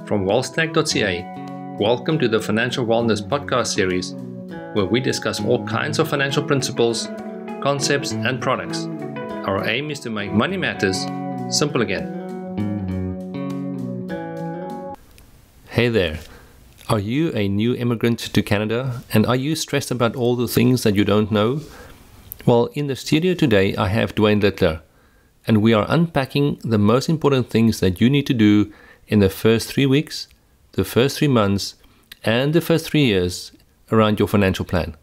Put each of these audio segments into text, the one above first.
From wealthstack.ca, welcome to the Financial Wellness podcast series, where we discuss all kinds of financial principles, concepts, and products. Our aim is to make money matters simple again. Hey there. Are you a new immigrant to Canada, and are you stressed about all the things that you don't know? Well, in the studio today, I have Duane Littler, and we are unpacking the most important things that you need to do in the first 3 weeks, the first 3 months, and the first 3 years around your financial plan.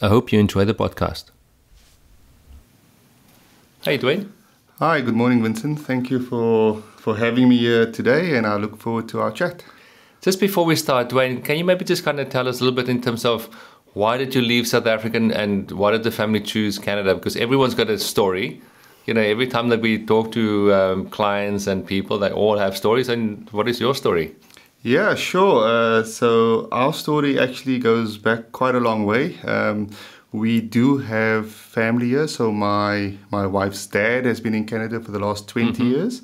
I hope you enjoy the podcast. Hey, Duane. Hi, good morning, Vincent. Thank you for having me here today, and I look forward to our chat. Just before we start, Duane, can you maybe just kind of tell us a little bit in terms of why did you leave South Africa and why did the family choose Canada? Because everyone's got a story. You know, every time that we talk to clients and people, they all have stories. And what is your story? Yeah, sure. So our story actually goes back quite a long way. We do have family here. So my wife's dad has been in Canada for the last 20 years.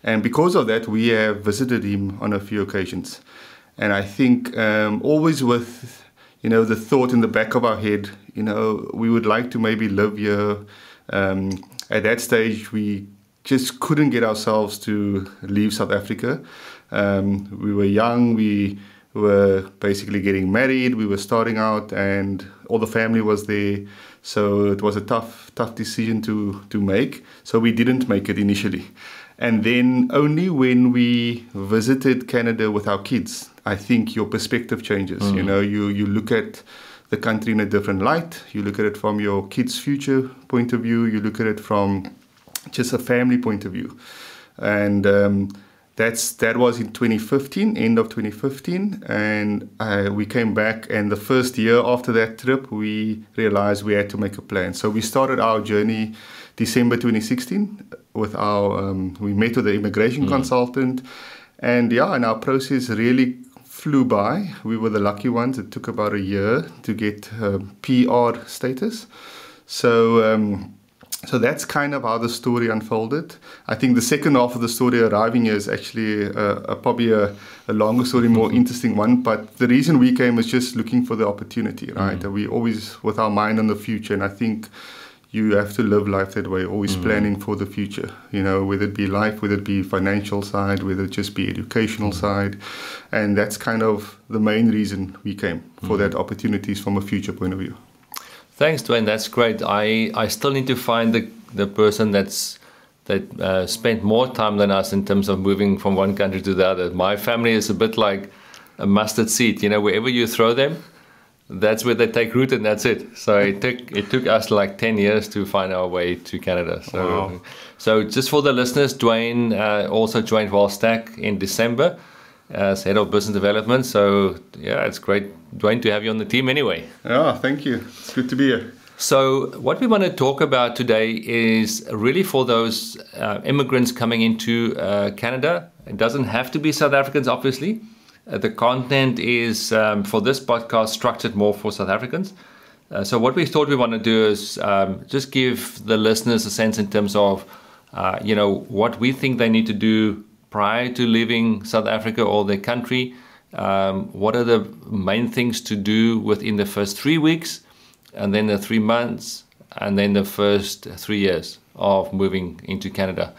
And because of that, we have visited him on a few occasions. And I think always with, the thought in the back of our head, we would like to maybe live here. At that stage, we just couldn't get ourselves to leave South Africa. We were young, we were basically getting married, we were starting out, and all the family was there. So it was a tough decision to make. So we didn't make it initially. And then only when we visited Canada with our kids, I think your perspective changes. You look at the country in a different light. You look at it from your kids' future point of view. You look at it from just a family point of view. And that was in 2015, end of 2015. And we came back, and the first year after that trip, we realized we had to make a plan. So we started our journey December 2016 with we met with the immigration consultant. And our process really flew by. We were the lucky ones. It took about a year to get PR status. So that's kind of how the story unfolded. I think the second half of the story arriving here is actually probably a longer story, more interesting one. But the reason we came is just looking for the opportunity, right? We always with our mind on the future. And I think you have to live life that way, always planning for the future, whether it be life, whether it be financial side, whether it just be educational side. And that's kind of the main reason we came, for that opportunities from a future point of view. Thanks, Duane. That's great. I still need to find the person that spent more time than us in terms of moving from one country to the other. My family is a bit like a mustard seed. Wherever you throw them, that's where they take root, and that's it. So it took us like 10 years to find our way to Canada. So just for the listeners, Duane also joined Wealthstack in December as head of business development. So it's great, Duane, to have you on the team anyway. Yeah, thank you. It's good to be here. So what we want to talk about today is really for those immigrants coming into Canada. It doesn't have to be South Africans, obviously. The content is, for this podcast, structured more for South Africans. So what we thought we want to do is just give the listeners a sense in terms of, what we think they need to do prior to leaving South Africa or their country. What are the main things to do within the first 3 weeks, and then the 3 months, and then the first 3 years of moving into Canada.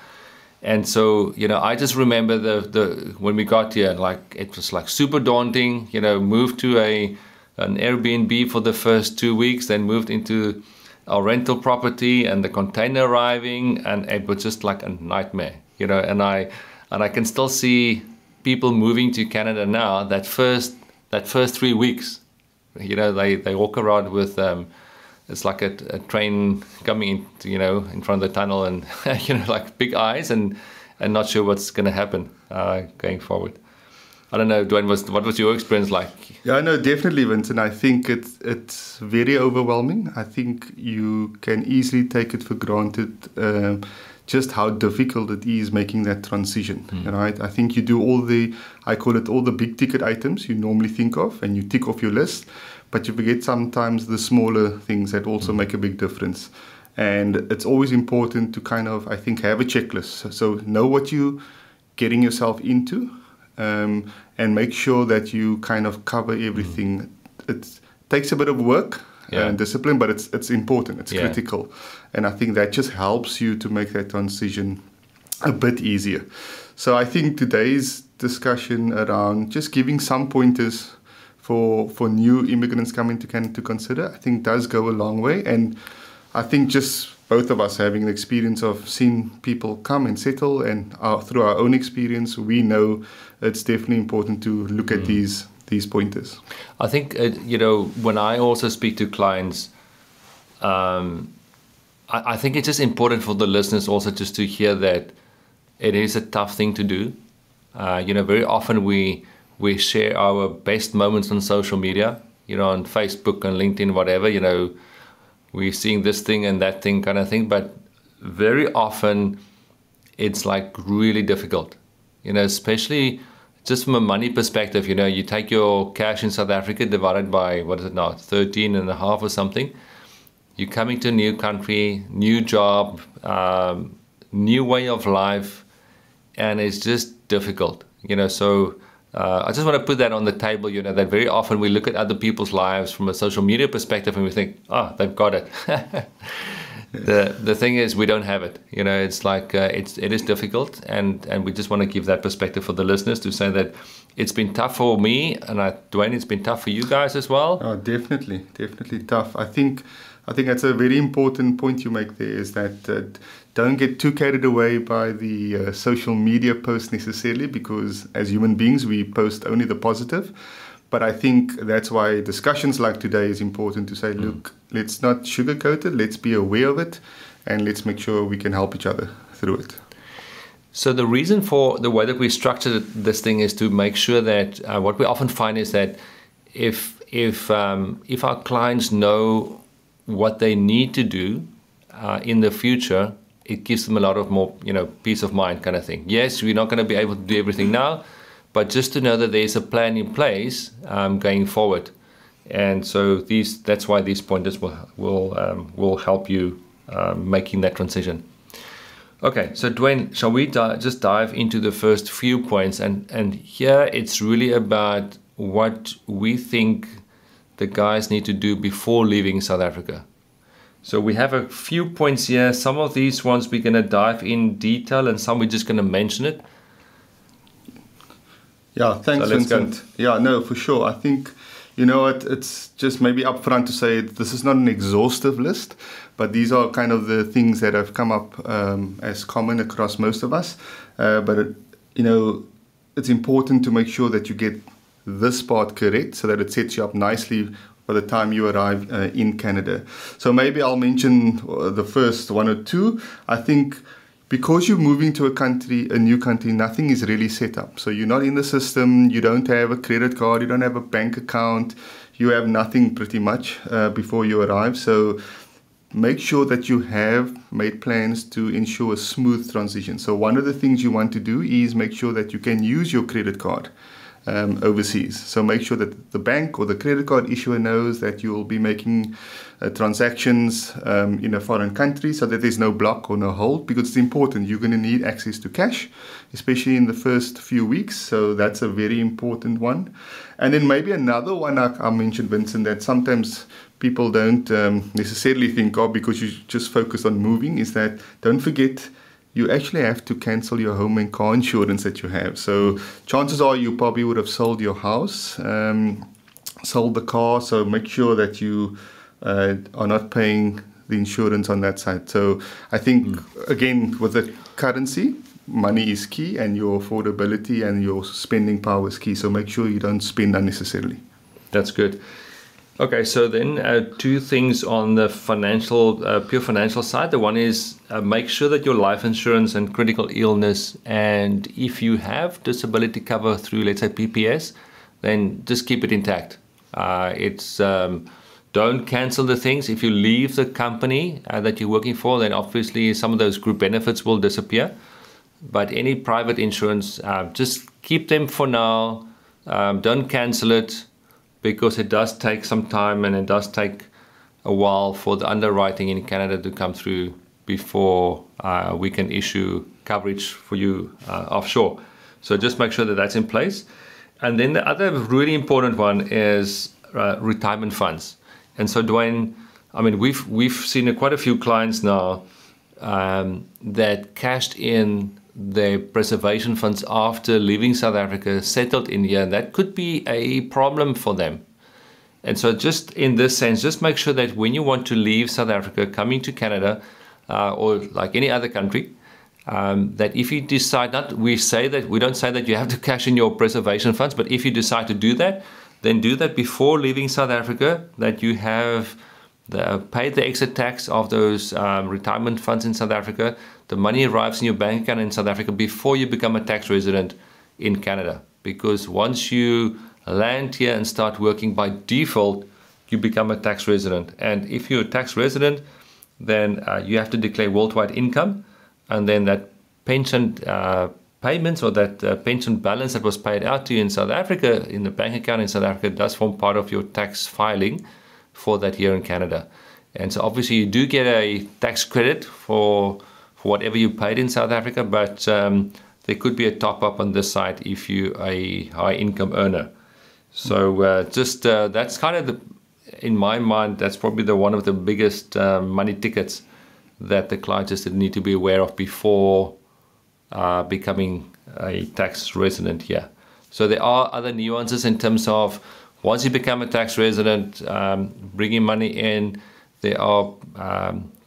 And so, I just remember the when we got here, it was super daunting. Moved to an Airbnb for the first 2 weeks, then moved into our rental property and the container arriving, and it was just like a nightmare. And I can still see people moving to Canada now. That first 3 weeks, they walk around with it's like a train coming in, in front of the tunnel, and like big eyes, and not sure what's going to happen going forward. I don't know, Duane, what was your experience like? Yeah, no, definitely, Vincent. I think it's very overwhelming. I think you can easily take it for granted just how difficult it is making that transition, right? I think you do all the big ticket items you normally think of, and you tick off your list. But you forget sometimes the smaller things that also make a big difference. And it's always important to kind of, I think, have a checklist. So know what you're getting yourself into, and make sure that you kind of cover everything. It takes a bit of work and discipline, but it's important, it's critical. And I think that just helps you to make that transition a bit easier. So I think today's discussion around just giving some pointers for new immigrants coming to Canada to consider, I think does go a long way. And I think just both of us having the experience of seeing people come and settle, and through our own experience, we know it's definitely important to look at these pointers. I think, when I also speak to clients, I think it's just important for the listeners also just to hear that it is a tough thing to do. Very often we share our best moments on social media, on Facebook and LinkedIn, whatever, we're seeing this thing and that thing kind of thing. But very often it's like really difficult, especially just from a money perspective. You take your cash in South Africa divided by, what is it now, 13 and a half or something. You're coming to a new country, new job, new way of life, and it's just difficult, So I just want to put that on the table, that very often we look at other people's lives from a social media perspective and we think, they've got it. The thing is, we don't have it. It's like it is difficult, and we just want to give that perspective for the listeners to say that it's been tough for me, and Duane, it's been tough for you guys as well. Oh, definitely tough. I think that's a very important point you make there, is that don't get too carried away by the social media posts necessarily, because as human beings we post only the positive. But I think that's why discussions like today is important, to say, look, let's not sugarcoat it, let's be aware of it, and let's make sure we can help each other through it. So the reason for the way that we structured this thing is to make sure that what we often find is that if our clients know what they need to do in the future, it gives them a lot of more, peace of mind kind of thing. Yes, we're not going to be able to do everything now, but just to know that there's a plan in place going forward. And so that's why these pointers will help you making that transition. Okay, so Duane, shall we just dive into the first few points? And here it's really about what we think the guys need to do before leaving South Africa. So we have a few points here. Some of these ones we're going to dive in detail, and some we're just going to mention it. Yeah, thanks, Vincent. Yeah, no, for sure. I think, it's just maybe upfront to say this is not an exhaustive list, but these are kind of the things that have come up as common across most of us. But it's important to make sure that you get this part correct, so that it sets you up nicely by the time you arrive in Canada. So maybe I'll mention the first one or two. I think because you're moving to a new country, nothing is really set up. So you're not in the system, you don't have a credit card, you don't have a bank account, you have nothing pretty much before you arrive. So make sure that you have made plans to ensure a smooth transition. So one of the things you want to do is make sure that you can use your credit card overseas. So make sure that the bank or the credit card issuer knows that you will be making transactions in a foreign country, so that there's no block or no hold, because it's important. You're going to need access to cash, especially in the first few weeks. So that's a very important one. And then maybe another one I mentioned, Vincent, that sometimes people don't necessarily think of because you just focus on moving, is that don't forget you actually have to cancel your home and car insurance that you have. So chances are you probably would have sold your house, sold the car. So make sure that you are not paying the insurance on that side. So I think, again, with the currency, money is key, and your affordability and your spending power is key. So make sure you don't spend unnecessarily. That's good. Okay, so then two things on the pure financial side. The one is make sure that your life insurance and critical illness, and if you have disability cover through, let's say, PPS, then just keep it intact. Don't cancel the things. If you leave the company that you're working for, then obviously some of those group benefits will disappear. But any private insurance, just keep them for now. Don't cancel it, because it does take some time, and it does take a while for the underwriting in Canada to come through before we can issue coverage for you offshore. So just make sure that that's in place. And then the other really important one is retirement funds. And so, Duane, I mean, we've seen quite a few clients now that cashed in their preservation funds after leaving South Africa, settled in here. That could be a problem for them. And so just in this sense, just make sure that when you want to leave South Africa, coming to Canada, or like any other country, that if you decide we don't say that you have to cash in your preservation funds, but if you decide to do that, then do that before leaving South Africa, that you have paid the exit tax of those retirement funds in South Africa. The money arrives in your bank account in South Africa before you become a tax resident in Canada. Because once you land here and start working, by default, you become a tax resident. And if you're a tax resident, then you have to declare worldwide income, and then that pension payments or that pension balance that was paid out to you in South Africa, in the bank account in South Africa, does form part of your tax filing for that year in Canada. And so obviously you do get a tax credit for whatever you paid in South Africa, but there could be a top up on this side if you're a high income earner. So that's kind of in my mind, that's probably one of the biggest money tickets that the client just need to be aware of before becoming a tax resident here. So there are other nuances in terms of once you become a tax resident, bringing money in, there are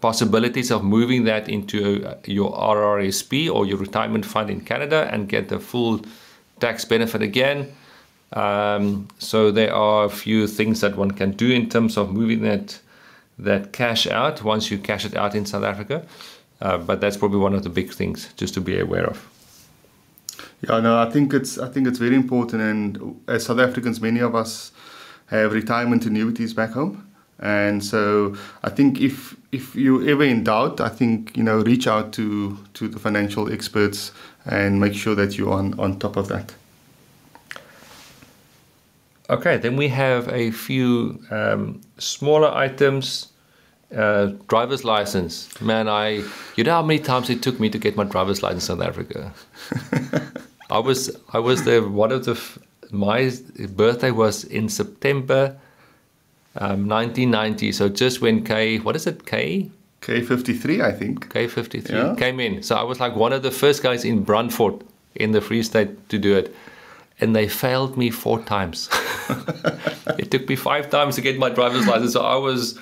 possibilities of moving that into your RRSP or your retirement fund in Canada and get the full tax benefit again. So there are a few things that one can do in terms of moving that cash out once you cash it out in South Africa. But that's probably one of the big things just to be aware of. Yeah, no, I think it's very important. And as South Africans, many of us have retirement annuities back home. And so I think if you're ever in doubt, I think, reach out to the financial experts and make sure that you're on top of that. Okay, then we have a few smaller items. Driver's license. Man, you know how many times it took me to get my driver's license in South Africa? I was there. My birthday was in September 1990. So just when K53, I think. K53 came in. So I was like one of the first guys in Brandfort in the Free State to do it. And they failed me 4 times. It took me 5 times to get my driver's license. So I was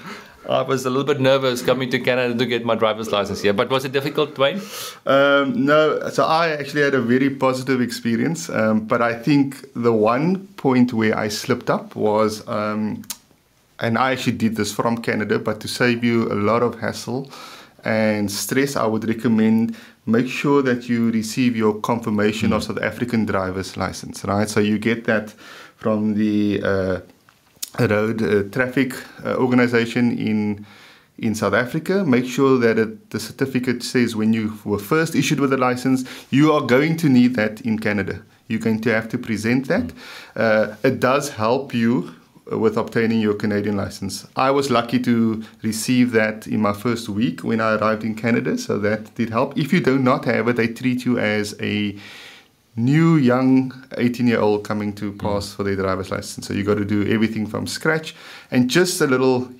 a little bit nervous coming to Canada to get my driver's license here. But was it difficult, Duane? No. So I actually had a very positive experience. But I think the one point where I slipped up was, and I actually did this from Canada, but to save you a lot of hassle and stress, I would recommend make sure that you receive your confirmation of South African driver's license, right? So you get that from the road traffic organization in South Africa. Make sure that the certificate says when you were first issued with a license. You are going to need that in Canada. You're going to have to present that. It does help you with obtaining your Canadian license. I was lucky to receive that in my first week when I arrived in Canada, so that did help. If you do not have it, they treat you as a new, young 18-year-old coming to pass for their driver's license. So you got to do everything from scratch. And just a little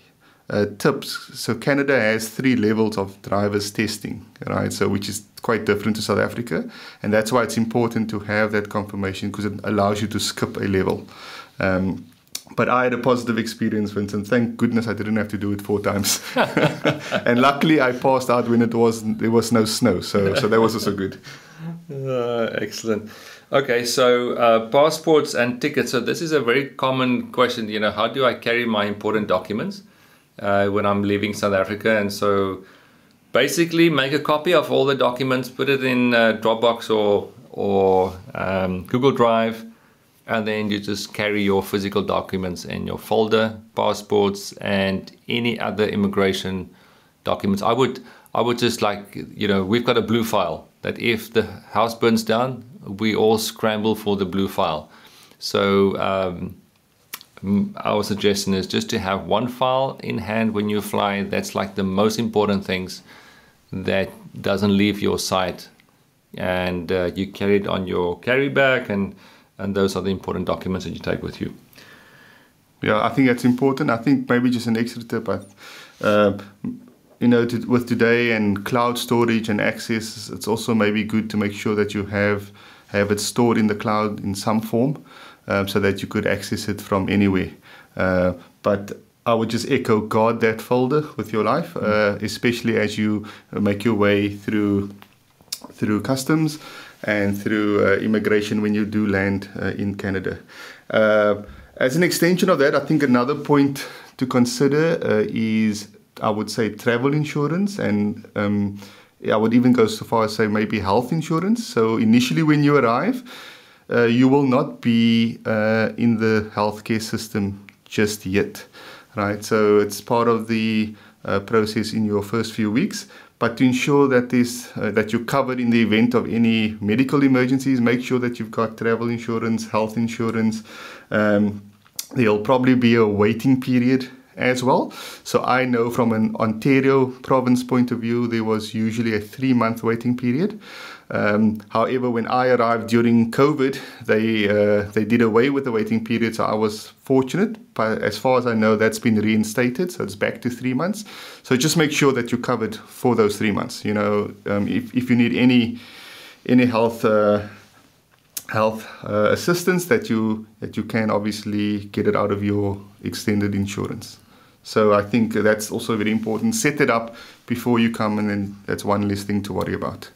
tips. So Canada has 3 levels of driver's testing, right? So which is quite different to South Africa. And that's why it's important to have that confirmation, because it allows you to skip a level. But I had a positive experience, Vincent. Thank goodness I didn't have to do it 4 times. And luckily I passed out when there was no snow. So that was also good. Excellent. Okay, so passports and tickets. So this is a very common question. How do I carry my important documents when I'm leaving South Africa? And so basically make a copy of all the documents, put it in Dropbox or Google Drive. And then you just carry your physical documents in your folder, passports, and any other immigration documents. I would just we've got a blue file that if the house burns down, we all scramble for the blue file. So our suggestion is just to have one file in hand when you fly. That's like the most important things that doesn't leave your sight and you carry it on your carry bag, and those are the important documents that you take with you. Yeah, I think that's important. I think maybe just an extra tip, with today and cloud storage and access, it's also maybe good to make sure that you have it stored in the cloud in some form, so that you could access it from anywhere. But I would just echo, guard that folder with your life, especially as you make your way through customs and through immigration when you do land in Canada. As an extension of that, I think another point to consider is, I would say, travel insurance, and I would even go so far as say maybe health insurance. So initially when you arrive, you will not be in the healthcare system just yet, right? So it's part of the process in your first few weeks. But to ensure that that you're covered in the event of any medical emergencies, make sure that you've got travel insurance, health insurance. There'll probably be a waiting period as well. So I know from an Ontario province point of view, there was usually a 3-month waiting period. However, when I arrived during COVID, they did away with the waiting period, so I was fortunate. But as far as I know, that's been reinstated, so it's back to 3 months. So just make sure that you're covered for those 3 months. If you need any health assistance, that you can obviously get it out of your extended insurance. So I think that's also very important. Set it up before you come, and then that's one less thing to worry about.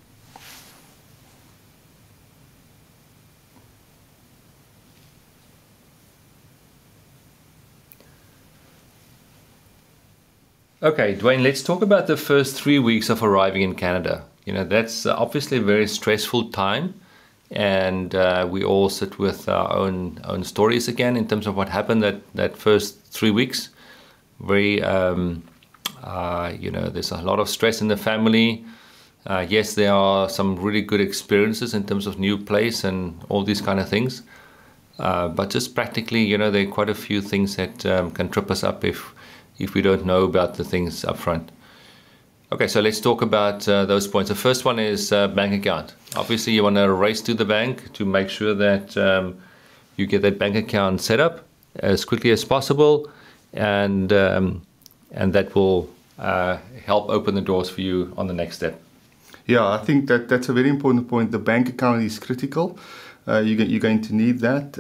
Okay, Duane, let's talk about the first 3 weeks of arriving in Canada. That's obviously a very stressful time, and we all sit with our own stories again in terms of what happened that first 3 weeks. There's a lot of stress in the family. Yes, there are some really good experiences in terms of new place and all these kind of things. But just practically, there are quite a few things that can trip us up if we don't know about the things up front. Okay, so let's talk about those points. The first one is bank account. Obviously, you want to race to the bank to make sure that you get that bank account set up as quickly as possible, and that will help open the doors for you on the next step. Yeah, I think that's a very important point. The bank account is critical. You're going to need that.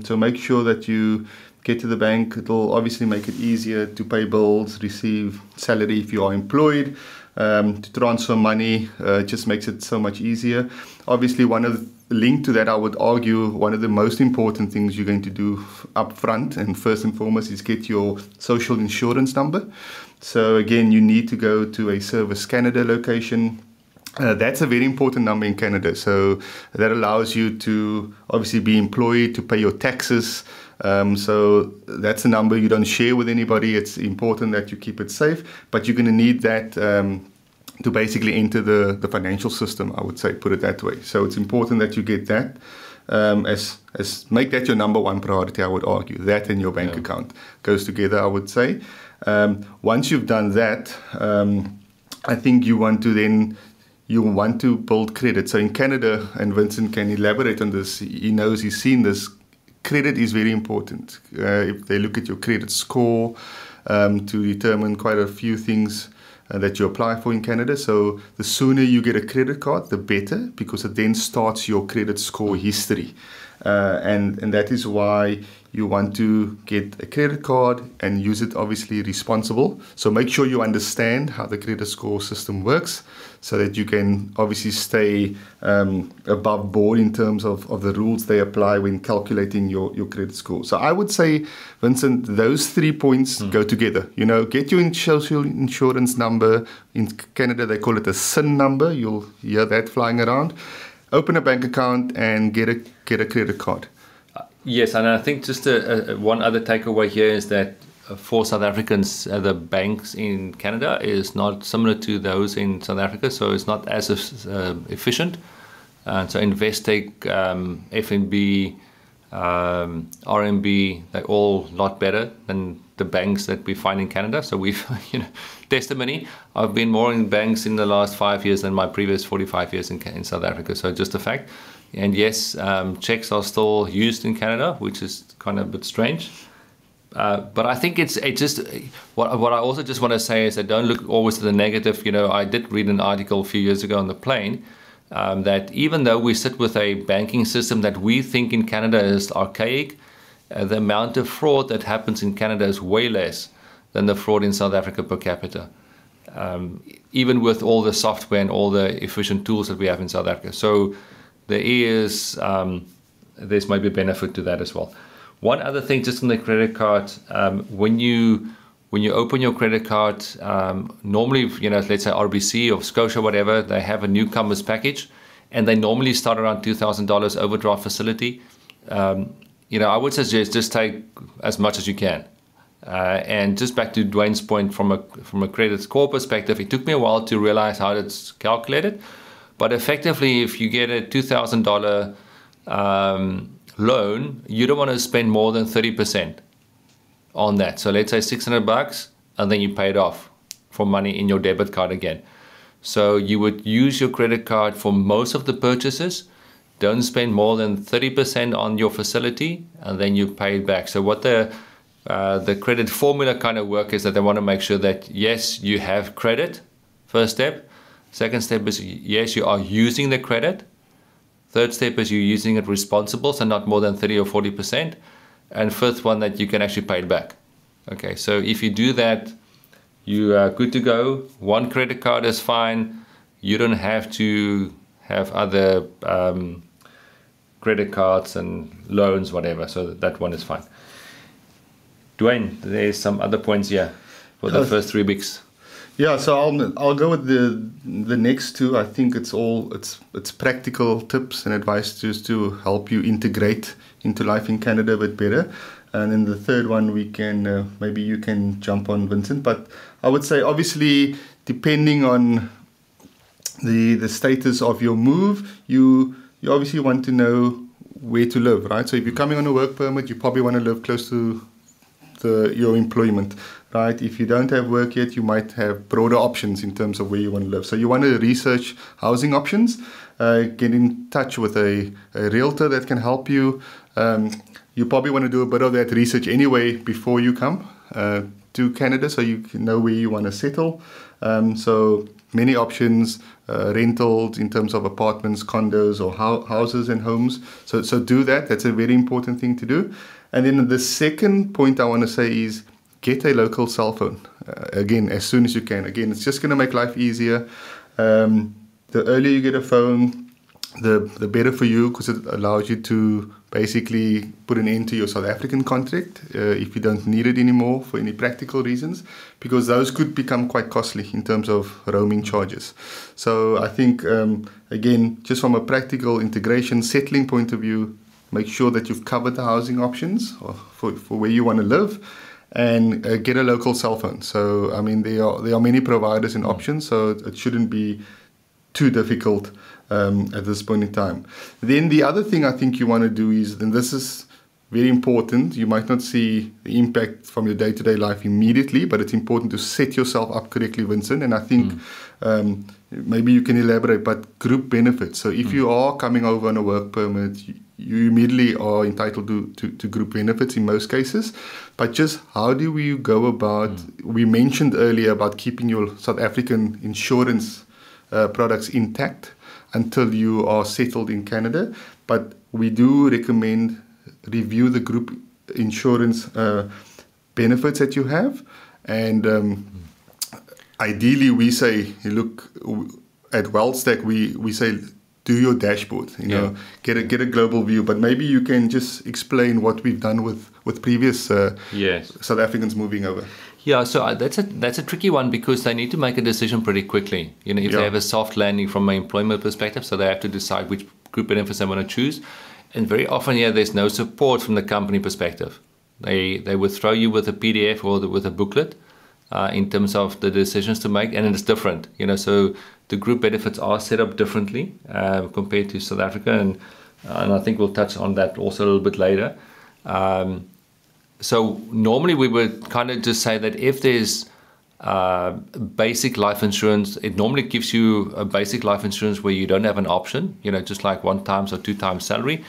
So make sure that you get to the bank. It'll obviously make it easier to pay bills, receive salary if you are employed, to transfer money. Just makes it so much easier. Obviously, linked to that, I would argue one of the most important things you're going to do up front, and first and foremost, is get your social insurance number. So again, you need to go to a Service Canada location. That's a very important number in Canada. So that allows you to obviously be employed, to pay your taxes. So that's a number you don't share with anybody. It's important that you keep it safe, but you're going to need that to basically enter the financial system, I would say, put it that way. So it's important that you get that. Make that your number one priority, I would argue. That and your bank account goes together, I would say. Once you've done that, I think you want to build credit. So in Canada, and Vincent can elaborate on this, he's seen this, credit is very important. If they look at your credit score to determine quite a few things that you apply for in Canada. So the sooner you get a credit card, the better, because it then starts your credit score history. And that is why you want to get a credit card and use it obviously responsible. So make sure you understand how the credit score system works, so that you can obviously stay above board in terms of the rules they apply when calculating your credit score. So I would say, Vincent, those 3 points go together. Get your social insurance number. In Canada, they call it a SIN number. You'll hear that flying around. Open a bank account and get a credit card. Yes, and I think just one other takeaway here is that for South Africans, the banks in Canada is not similar to those in South Africa, so it's not as efficient. So Investec, FNB, RMB, they're all a lot better than the banks that we find in Canada. So we've, testimony, I've been more in banks in the last 5 years than my previous 45 years in South Africa. So just a fact. And yes, checks are still used in Canada, which is kind of a bit strange. But I think it's just what I also just want to say is that don't look always at the negative. I did read an article a few years ago on the plane that even though we sit with a banking system that we think in Canada is archaic, the amount of fraud that happens in Canada is way less than the fraud in South Africa per capita, even with all the software and all the efficient tools that we have in South Africa. So there's maybe a benefit to that as well. One other thing, just on the credit card, when you open your credit card, normally, let's say RBC or Scotia, whatever, they have a newcomers package, and they normally start around $2,000 overdraft facility. I would suggest just take as much as you can. And just back to Duane's point, from a credit score perspective, it took me a while to realize how it's calculated. But effectively, if you get a $2,000 loan, you don't want to spend more than 30% on that. So let's say $600, and then you pay it off for money in your debit card again. So you would use your credit card for most of the purchases. Don't spend more than 30% on your facility, and then you pay it back. So what the credit formula kind of work is that they want to make sure that, yes, you have credit, first step. Second step is, yes, you are using the credit. Third step is you're using it responsible, so not more than 30 or 40%. And fifth one, that you can actually pay it back. Okay, so if you do that, you are good to go. One credit card is fine. You don't have to have other credit cards and loans, whatever. So that one is fine. Duane, there's some other points here for the first 3 weeks. Yeah, so I'll go with the next two. I think it's practical tips and advice just to help you integrate into life in Canada a bit better. And then the third one, we can maybe you can jump on, Vincent. But I would say, obviously, depending on the status of your move, you obviously want to know where to live, right? So if you're coming on a work permit, you probably want to live close to your employment, right? If you don't have work yet, you might have broader options in terms of where you want to live. So you want to research housing options, get in touch with a realtor that can help you. You probably want to do a bit of that research anyway before you come to Canada, so you can know where you want to settle. So many options, rentals in terms of apartments, condos, or houses and homes. So do that. That's a very important thing to do. And then the second point I want to say is get a local cell phone. Again, as soon as you can. Again, it's just going to make life easier. The earlier you get a phone, the better for you, because it allows you to basically put an end to your South African contract if you don't need it anymore for any practical reasons, because those could become quite costly in terms of roaming charges. So I think, again, just from a practical integration settling point of view, make sure that you've covered the housing options for where you want to live, and get a local cell phone. So, I mean, there are many providers and options, so it shouldn't be too difficult at this point in time. Then the other thing I think you want to do is, and this is very important, you might not see the impact from your day-to-day life immediately, but it's important to set yourself up correctly, Vincent. And I think maybe you can elaborate, but group benefits. So if you are coming over on a work permit, you immediately are entitled to group benefits in most cases. But just how do we go about, we mentioned earlier about keeping your South African insurance products intact until you are settled in Canada. But we do recommend review the group insurance benefits that you have. And ideally, we say, look, at WealthStack, we say, do your dashboard, get a global view. But maybe you can just explain what we've done with previous South Africans moving over. Yeah, so that's a tricky one, because they need to make a decision pretty quickly. If they have a soft landing from an employment perspective, so they have to decide which group benefits they want to choose. And very often, there's no support from the company perspective. They would throw you with a PDF or with a booklet in terms of the decisions to make, and it's different. So the group benefits are set up differently compared to South Africa, and I think we'll touch on that also a little bit later. So normally we would kind of just say that if there's basic life insurance, it normally gives you a basic life insurance where you don't have an option, just like 1 times or 2 times salary,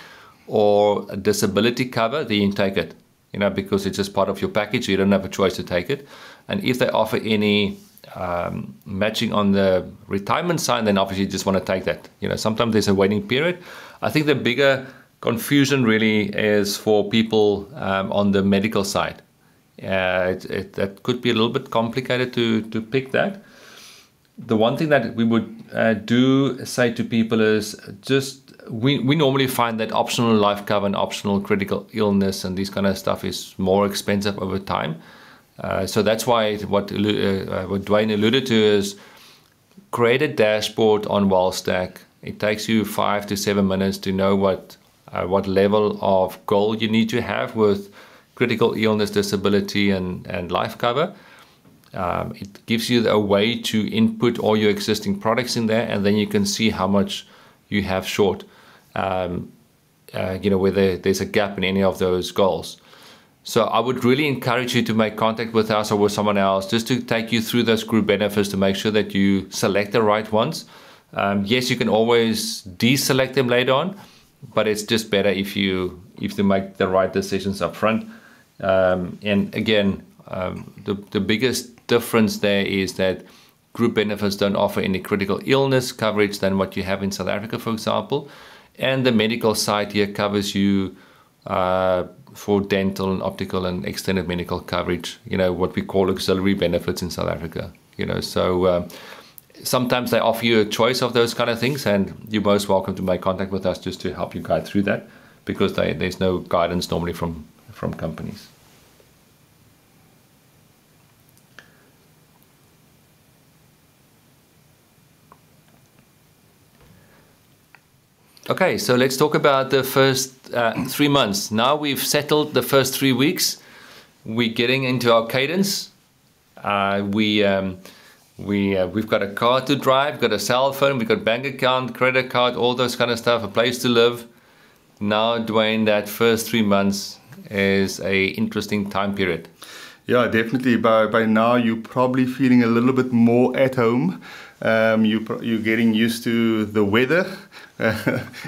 or a disability cover, then you take it, because it's just part of your package. So you don't have a choice to take it. And if they offer any matching on the retirement side, then obviously you just want to take that. Sometimes there's a waiting period. I think the bigger confusion really is for people on the medical side. That could be a little bit complicated to pick that. The one thing that we would do say to people is just we normally find that optional life cover and optional critical illness and this kind of stuff is more expensive over time. So that's why what Duane alluded to is create a dashboard on wealthstack. It takes you 5 to 7 minutes to know what level of goal you need to have with critical illness, disability, and life cover. It gives you a way to input all your existing products in there, and then you can see how much you have short, whether there's a gap in any of those goals. So I would really encourage you to make contact with us or with someone else just to take you through those group benefits to make sure that you select the right ones. Yes, you can always deselect them later on, but it's just better if you make the right decisions up front. And again, the biggest difference there is that group benefits don't offer any critical illness coverage than what you have in South Africa, for example. And the medical side here covers you for dental and optical and extended medical coverage, what we call auxiliary benefits in South Africa. So sometimes they offer you a choice of those kind of things, and you're most welcome to make contact with us just to help you guide through that, because there's no guidance normally from companies. Okay, so let's talk about the first 3 months. Now we've settled the first 3 weeks. We're getting into our cadence. We've got a car to drive, got a cell phone, we've got bank account, credit card, all those kind of stuff, a place to live. Now, Duane, that first 3 months is a interesting time period. Yeah, definitely. By now, you're probably feeling a little bit more at home. You're getting used to the weather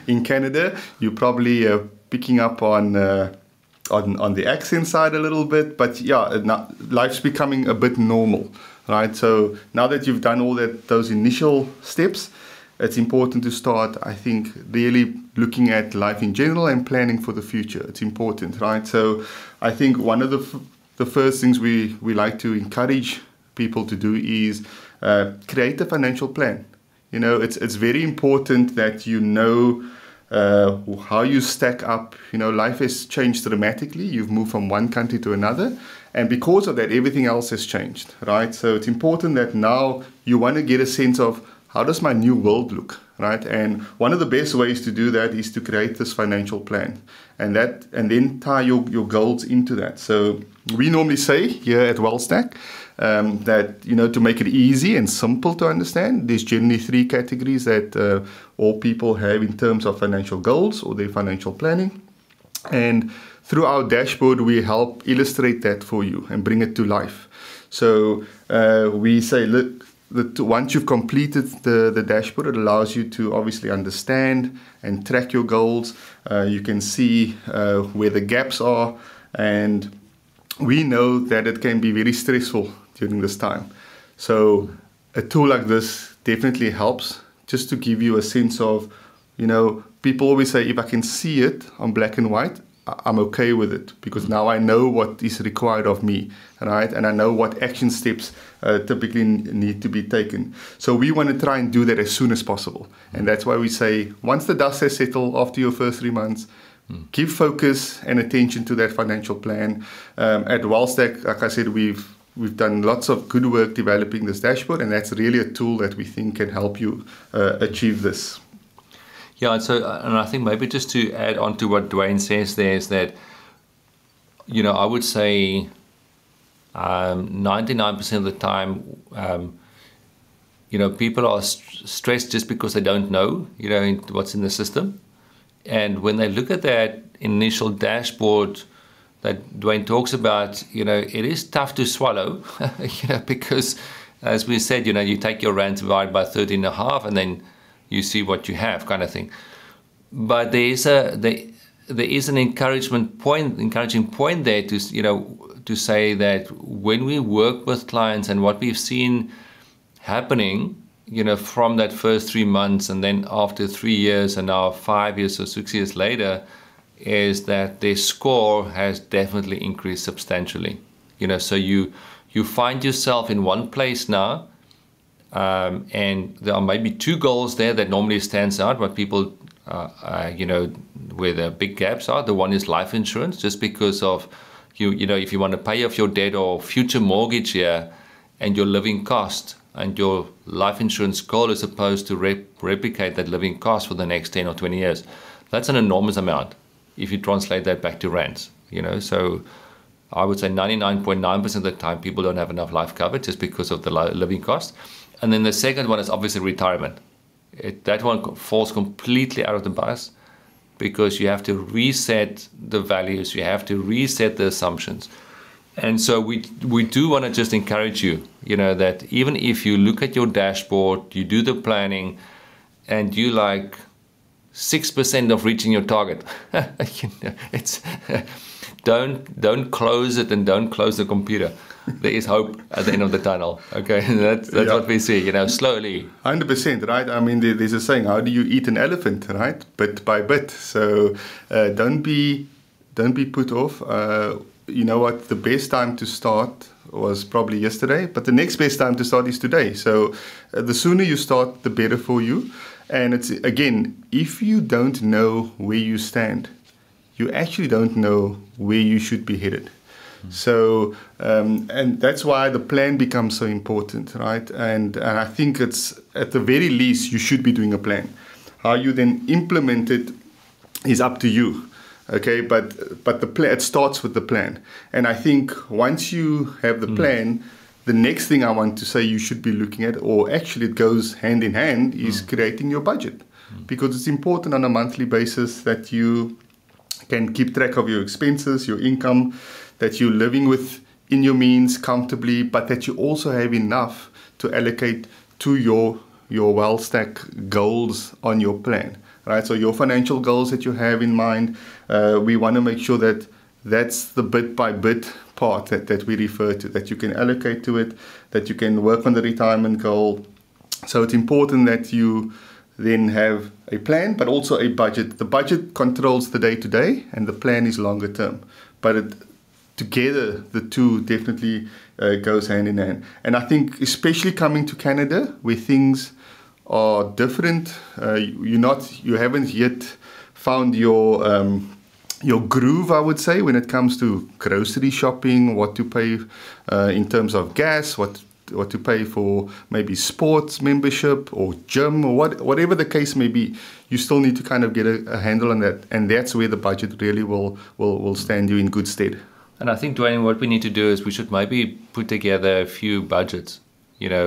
in Canada. You're probably picking up on the accent side a little bit. But yeah, life's becoming a bit normal, right? So now that you've done all those initial steps, it's important to start, I think, really looking at life in general and planning for the future. It's important, right? So I think one of the first things we like to encourage people to do is create a financial plan. It's very important that how you stack up. Life has changed dramatically. You've moved from one country to another, and because of that, everything else has changed, right? So it's important that now you want to get a sense of how does my new world look, right? And one of the best ways to do that is to create this financial plan, and then tie your goals into that. So we normally say here at wealthstack that to make it easy and simple to understand, there's generally 3 categories that all people have in terms of financial goals or their financial planning. And through our dashboard, we help illustrate that for you and bring it to life. So we say, look, once you've completed the dashboard, it allows you to obviously understand and track your goals. You can see where the gaps are, and we know that it can be very stressful during this time. So a tool like this definitely helps, just to give you a sense of, people always say, if I can see it on black and white, I'm okay with it, because now I know what is required of me, right? And I know what action steps typically need to be taken. So we want to try and do that as soon as possible. And that's why we say, once the dust has settled after your first 3 months, give focus and attention to that financial plan. At wealthstack, like I said, we've done lots of good work developing this dashboard, and that's really a tool that we think can help you achieve this. Yeah, and I think maybe just to add on to what Duane says there is that, I would say 99% of the time, people are stressed just because they don't know, what's in the system. And when they look at that initial dashboard, that Duane talks about, it is tough to swallow, because as we said, you take your rand divide by 13.5 and then you see what you have, kind of thing. But there is an encouraging point there to say that when we work with clients and what we've seen happening, from that first 3 months and then after 3 years and now 5 years or 6 years later, is that their score has definitely increased substantially. So you find yourself in one place now, and there are maybe 2 goals there that normally stands out, what people, where the big gaps are. The one is life insurance, just because of, if you want to pay off your debt or future mortgage here, and your living cost and your life insurance goal is supposed to replicate that living cost for the next 10 or 20 years. That's an enormous amount if you translate that back to rands. So I would say 99.9% of the time people don't have enough life cover just because of the living cost. And then the second one is obviously retirement. That one falls completely out of the bus, because you have to reset the values, you have to reset the assumptions. And so we do want to just encourage you, that even if you look at your dashboard, you do the planning, and you like 6% of reaching your target, it's don't close it and don't close the computer. There is hope at the end of the tunnel. Okay, that's what we see. Slowly. 100%, right? I mean, there's a saying: "How do you eat an elephant?" Right, bit by bit. So don't be put off. You know what? The best time to start was probably yesterday, but the next best time to start is today. So the sooner you start, the better for you. And it's, again, if you don't know where you stand, you actually don't know where you should be headed. So, and that's why the plan becomes so important, right? And I think it's, at the very least, you should be doing a plan. How you then implement it is up to you. Okay, but the plan, it starts with the plan. And I think once you have the plan, the next thing I want to say you should be looking at, or actually it goes hand in hand, is creating your budget. Because it's important on a monthly basis that you can keep track of your expenses, your income, that you're living within your means comfortably, but that you also have enough to allocate to your WealthStack goals on your plan. Right, so your financial goals that you have in mind, we want to make sure that that's the bit by bit part that we refer to, that you can allocate to it, that you can work on the retirement goal. So it's important that you then have a plan, but also a budget. The budget controls the day-to-day, and the plan is longer term. But together, the two definitely goes hand in hand. And I think especially coming to Canada, where things are different, you haven't yet found your groove, I would say, when it comes to grocery shopping, what to pay in terms of gas, what to pay for maybe sports membership or gym, or whatever the case may be. You still need to kind of get a handle on that, and that's where the budget really will stand you in good stead. And I think, Duane, what we need to do is we should maybe put together a few budgets,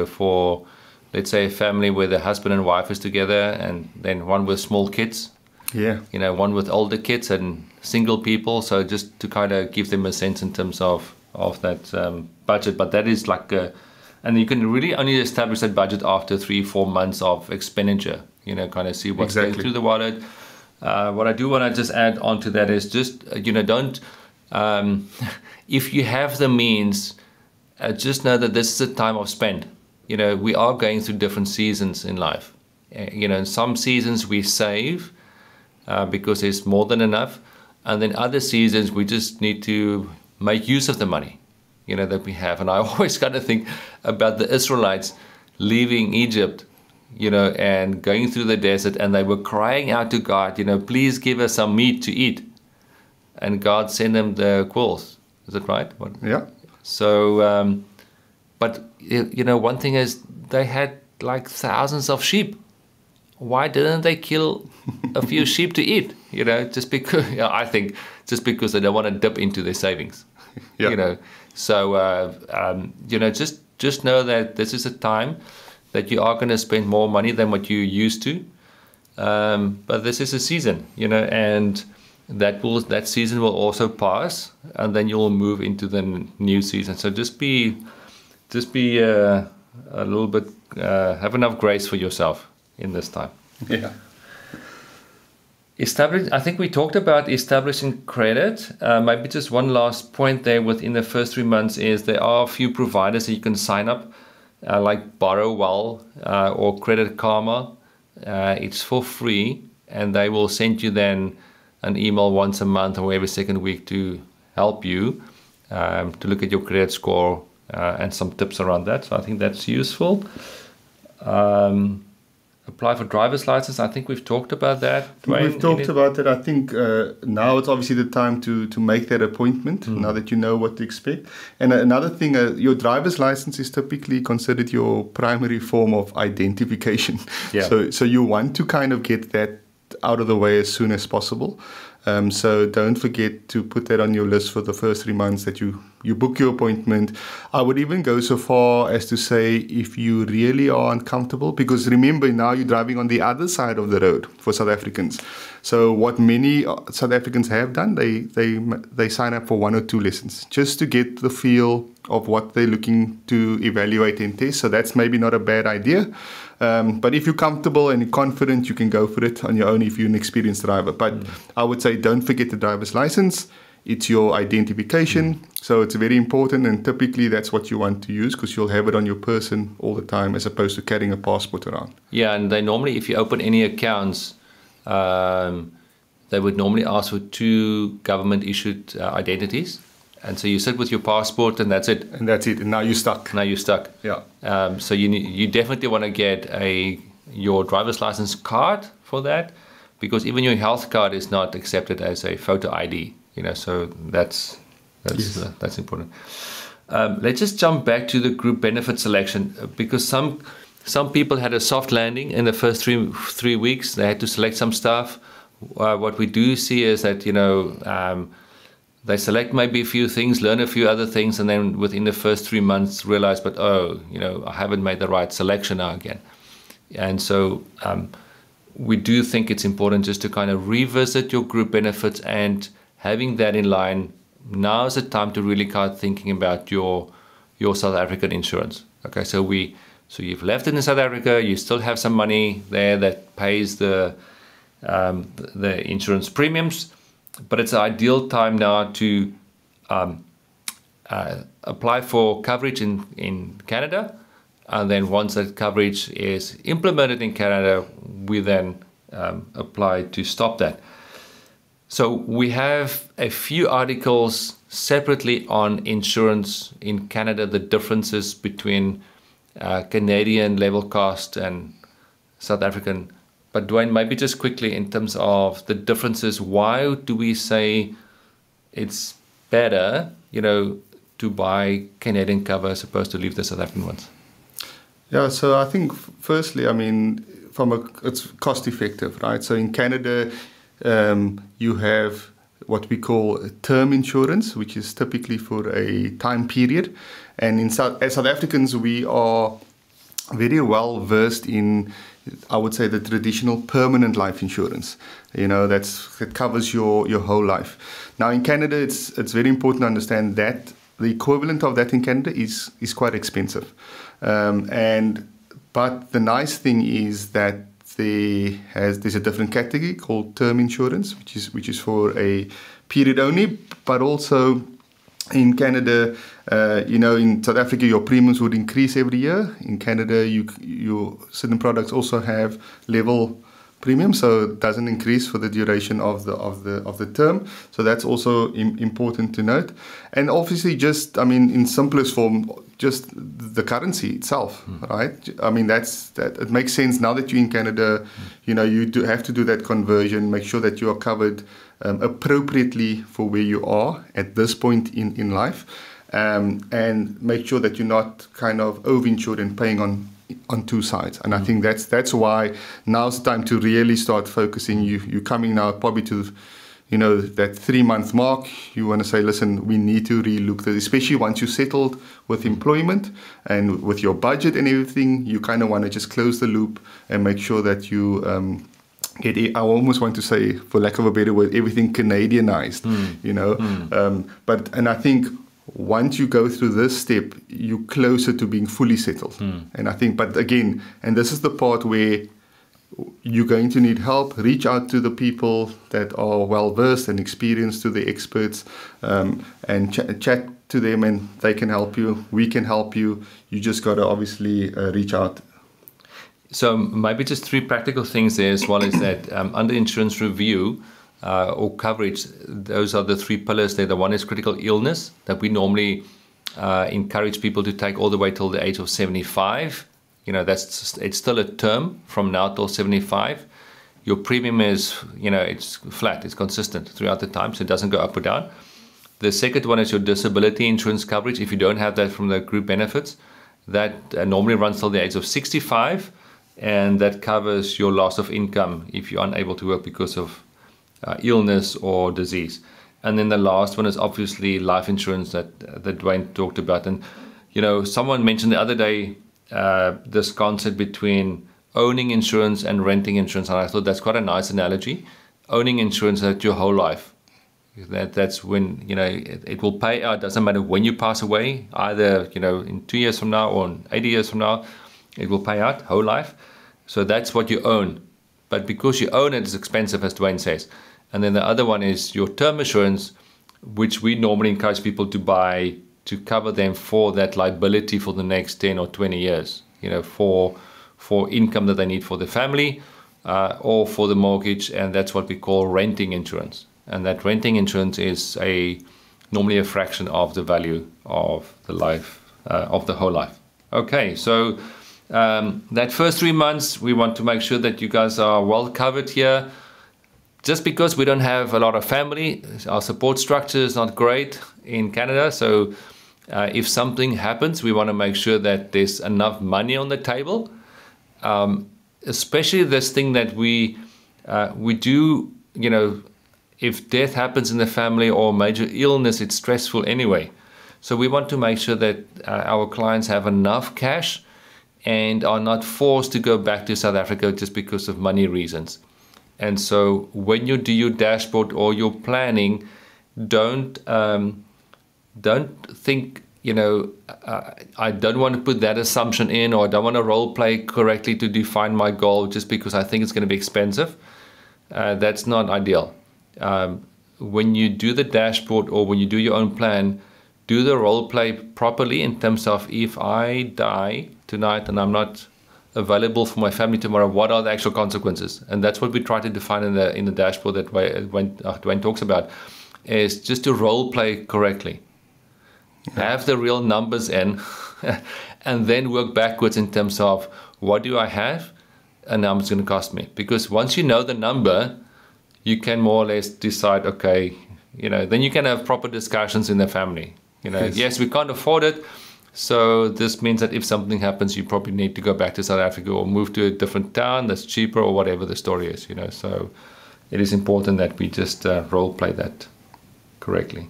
for, let's say, a family where the husband and wife is together, and then one with small kids. Yeah. One with older kids and single people. So just to kind of give them a sense in terms of that budget. But that is like and you can really only establish that budget after 3-4 months of expenditure, kind of see what's going through the wallet. What I do want to just add on to that is just, don't, if you have the means, just know that this is a time of spend. We are going through different seasons in life. In some seasons we save because there's more than enough. And then other seasons we just need to make use of the money, that we have. And I always kind of think about the Israelites leaving Egypt, and going through the desert, and they were crying out to God, please give us some meat to eat. And God sent them the quails. Is that right? Yeah. So, but, one thing is they had like thousands of sheep. Why didn't they kill a few sheep to eat? Just because, I think just because they don't want to dip into their savings. Yeah. So, just know that this is a time that you are going to spend more money than what you used to. But this is a season, and that season will also pass, and then you'll move into the new season. So just be a little bit, have enough grace for yourself in this time. Yeah. I think we talked about establishing credit. Maybe just one last point there within the first 3 months is there are a few providers that you can sign up, like Borrowwell or Credit Karma. It's for free, and they will send you then an email once a month or every second week to help you to look at your credit score and some tips around that. So I think that's useful. Apply for driver's license. I think we've talked about that. Duane, we've talked about it. I think now it's obviously the time to make that appointment, now that you know what to expect. And another thing, your driver's license is typically considered your primary form of identification. Yeah. So you want to kind of get that out of the way as soon as possible. So don't forget to put that on your list for the first 3 months that you book your appointment. I would even go so far as to say if you really are uncomfortable, because remember now you're driving on the other side of the road for South Africans. So what many South Africans have done, they sign up for 1 or 2 lessons just to get the feel of what they're looking to evaluate and test. So that's maybe not a bad idea. But if you're comfortable and you're confident, you can go for it on your own if you're an experienced driver. But I would say don't forget the driver's license. It's your identification. So it's very important, and typically that's what you want to use because you'll have it on your person all the time as opposed to carrying a passport around. Yeah, and they normally, if you open any accounts, they would normally ask for 2 government-issued identities. And so you sit with your passport, and that's it. And that's it. And now you're stuck. Yeah. So you definitely want to get your driver's license card for that, because even your health card is not accepted as a photo ID. So that's important. Let's just jump back to the group benefit selection, because some people had a soft landing in the first three weeks. They had to select some stuff. What we do see is that they select maybe a few things, learn a few other things, and then within the first 3 months realize, I haven't made the right selection now again. And so we do think it's important just to kind of revisit your group benefits, and having that in line, now is the time to really start thinking about your South African insurance. Okay, so you've left it in South Africa, you still have some money there that pays the insurance premiums, but it's an ideal time now to apply for coverage in Canada, and then once that coverage is implemented in Canada, we then apply to stop that. So we have a few articles separately on insurance in Canada, the differences between Canadian level cost and South African. But Duane, maybe just quickly in terms of the differences, why do we say it's better, to buy Canadian cover as opposed to leave the South African ones? Yeah, so I think firstly, it's cost effective, right? So in Canada, you have what we call term insurance, which is typically for a time period. And as South Africans, we are very well versed in, I would say, the traditional permanent life insurance. That covers your whole life. Now in Canada, it's very important to understand that the equivalent of that in Canada is quite expensive. But the nice thing is that there's a different category called term insurance, which is for a period only, but also in Canada, in South Africa, your premiums would increase every year. In Canada, your certain products also have level premium, so it doesn't increase for the duration of the term. So that's also important to note. And obviously, just in simplest form, just the currency itself, right? That it makes sense now that you're in Canada. You do have to do that conversion, make sure that you are covered appropriately for where you are at this point in life, and make sure that you're not kind of overinsured and paying on 2 sides. And I think that's why now's the time to really start focusing. You're coming now probably to that 3-month mark. You want to say, listen, we need to relook this, especially once you're settled with employment and with your budget and everything. You kind of want to just close the loop and make sure that you I almost want to say, for lack of a better word, everything Canadianized, you know. And I think once you go through this step, you're closer to being fully settled. And I think, but again, and this is the part where you're going to need help. Reach out to the people that are well-versed and experienced, to the experts, and chat to them, and they can help you. We can help you. You just got to obviously reach out. So maybe just 3 practical things there as well, is that under insurance review or coverage, those are the 3 pillars there. The one is critical illness, that we normally encourage people to take all the way till the age of 75. You know, it's still a term from now till 75. Your premium is, you know, it's flat, it's consistent throughout the time, so it doesn't go up or down. The second one is your disability insurance coverage. If you don't have that from the group benefits, that normally runs till the age of 65, and that covers your loss of income if you're unable to work because of illness or disease. And then the last one is obviously life insurance that Duane talked about. And, you know, someone mentioned the other day this concept between owning insurance and renting insurance, and I thought that's quite a nice analogy. Owning insurance that your whole life, that's when, you know, it will pay out. Doesn't matter when you pass away, either, you know, in 2 years from now or in 80 years from now, it will pay out whole life. So that's what you own. But because you own it, it's expensive, as Duane says. And then the other one is your term insurance, which we normally encourage people to buy to cover them for that liability for the next 10 or 20 years, you know, for income that they need for the family or for the mortgage. And that's what we call renting insurance. And that renting insurance is normally a fraction of the value of the life, of the whole life. Okay, so that first 3 months, we want to make sure that you guys are well covered here. Just because we don't have a lot of family, our support structure is not great in Canada. So if something happens, we want to make sure that there's enough money on the table. Especially this thing that we do, you know, if death happens in the family or major illness, it's stressful anyway. So we want to make sure that our clients have enough cash and are not forced to go back to South Africa just because of money reasons. And so when you do your dashboard or your planning, don't think, you know, I don't want to put that assumption in, or I don't want to role play correctly to define my goal just because I think it's going to be expensive. That's not ideal. When you do the dashboard or when you do your own plan, do the role play properly in terms of, if I die tonight and I'm not available for my family tomorrow, what are the actual consequences? And that's what we try to define in the dashboard that Duane talks about, is just to role play correctly. Yeah. Have the real numbers in and then work backwards in terms of, what do I have and how much it's going to cost me? Because once you know the number, you can more or less decide, okay, you know, then you can have proper discussions in the family. You know, yes, we can't afford it. So this means that if something happens, you probably need to go back to South Africa or move to a different town that's cheaper, or whatever the story is, you know. So it is important that we just role play that correctly.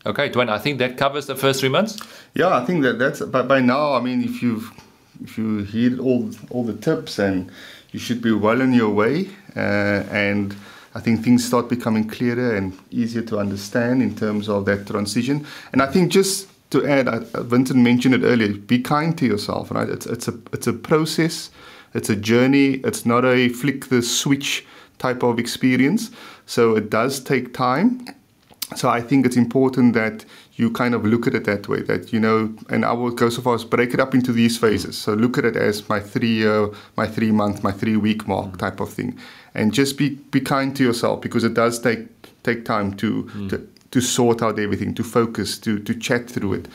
Okay, Duane, I think that covers the first 3 months. Yeah, I think that's by now. I mean, if you heed all the tips, and you should be well on your way. And I think things start becoming clearer and easier to understand in terms of that transition. And I think, just to add, Vincent mentioned it earlier, be kind to yourself, right? It's a process, it's a journey, it's not a flick the switch type of experience. So it does take time. So I think it's important that you kind of look at it that way, that, you know, and I will go so far as break it up into these phases. So look at it as my 3-year, my 3-month, my 3-week mark type of thing. And just be kind to yourself, because it does take time to sort out everything, to focus, to chat through it.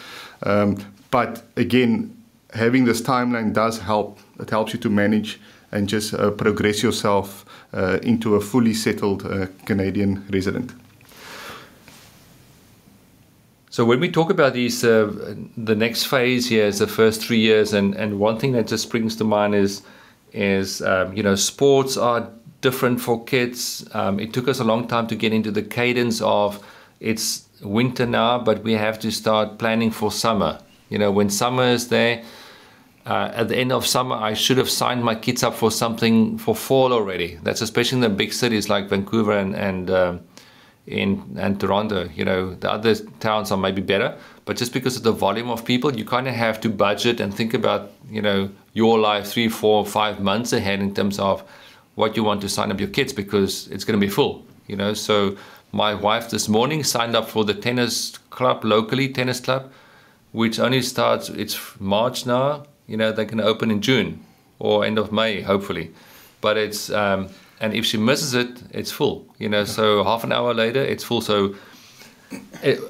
But again, having this timeline does help. It helps you to manage and just progress yourself into a fully settled Canadian resident. So when we talk about these, the next phase here is the first 3 years, and one thing that just springs to mind is you know, sports are different for kids. It took us a long time to get into the cadence of, it's winter now, but we have to start planning for summer. You know, when summer is there, at the end of summer, I should have signed my kids up for something for fall already. That's especially in the big cities like Vancouver and Toronto. You know, the other towns are maybe better, but just because of the volume of people, you kind of have to budget and think about, you know, your life 3, 4, 5 months ahead in terms of what you want to sign up your kids, because it's going to be full. You know, so my wife this morning signed up for the tennis club locally, tennis club, which only starts, it's March now. You know, they can open in June or end of May, hopefully. But it's, and if she misses it, it's full. You know, so half an hour later, it's full. So,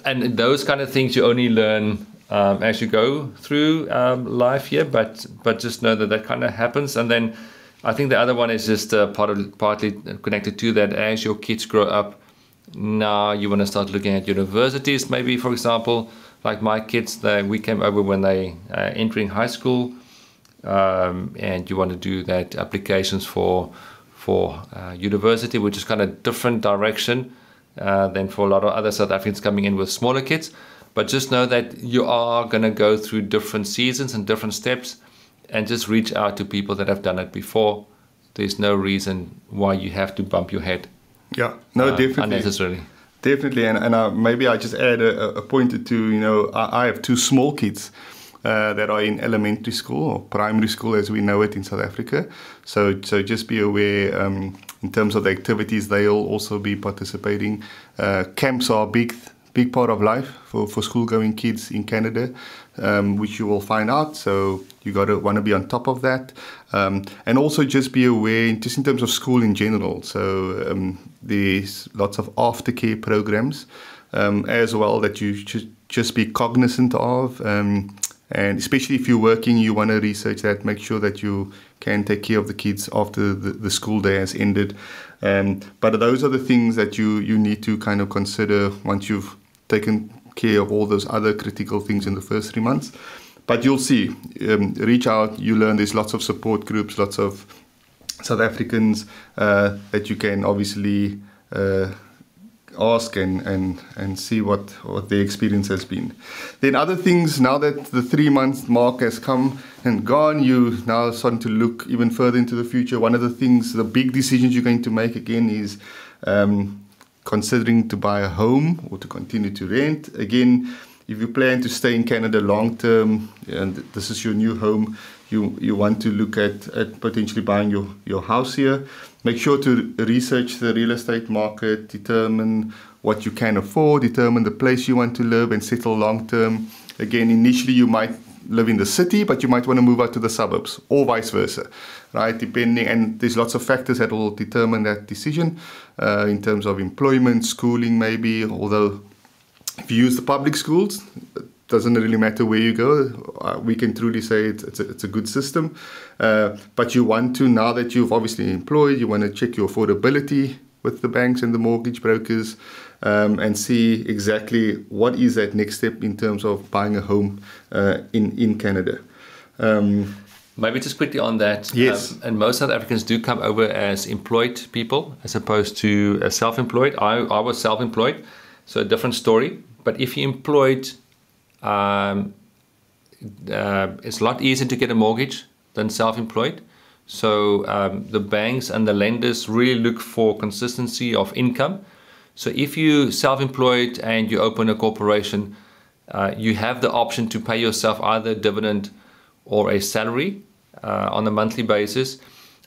and those kind of things you only learn as you go through life here. But just know that that kind of happens. And then I think the other one is just partly connected to that. As your kids grow up, now you want to start looking at universities, maybe, for example. Like my kids, we came over when they entering high school, and you want to do that applications for university, which is kind of different direction than for a lot of other South Africans coming in with smaller kids. But just know that you are going to go through different seasons and different steps, and just reach out to people that have done it before. There's no reason why you have to bump your head. Yeah, no, definitely. Unnecessarily. Definitely, and maybe I just add a point or two. You know, I have 2 small kids that are in elementary school or primary school as we know it in South Africa. So just be aware in terms of the activities they'll also be participating. Camps are a big part of life for school-going kids in Canada, which you will find out. So you want to be on top of that, and also just be aware just in terms of school in general. So there's lots of aftercare programs as well that you should just be cognizant of, and especially if you're working, you want to research that, make sure that you can take care of the kids after the school day has ended. But those are the things that you need to kind of consider once you've taken care of all those other critical things in the first 3 months. But you'll see, reach out, you learn there's lots of support groups, lots of South Africans that you can obviously ask and see what their experience has been. Then other things, now that the 3-month mark has come and gone, you now starting to look even further into the future. One of the things, the big decisions you're going to make again is considering to buy a home or to continue to rent. Again, if you plan to stay in Canada long term and this is your new home, you want to look at potentially buying your house here. Make sure to research the real estate market, determine what you can afford, determine the place you want to live and settle long term. Again, initially you might live in the city, but you might want to move out to the suburbs or vice versa, right? Depending, and there's lots of factors that will determine that decision in terms of employment, schooling maybe, although if you use the public schools, it doesn't really matter where you go. We can truly say it's a good system. But you want to, now that you've obviously employed, you want to check your affordability with the banks and the mortgage brokers and see exactly what is that next step in terms of buying a home in Canada. Maybe just quickly on that. Yes. And most South Africans do come over as employed people as opposed to self-employed. I was self-employed, so a different story. But if you're employed, it's a lot easier to get a mortgage than self-employed. So the banks and the lenders really look for consistency of income. So if you self-employed and you open a corporation, you have the option to pay yourself either a dividend or a salary on a monthly basis.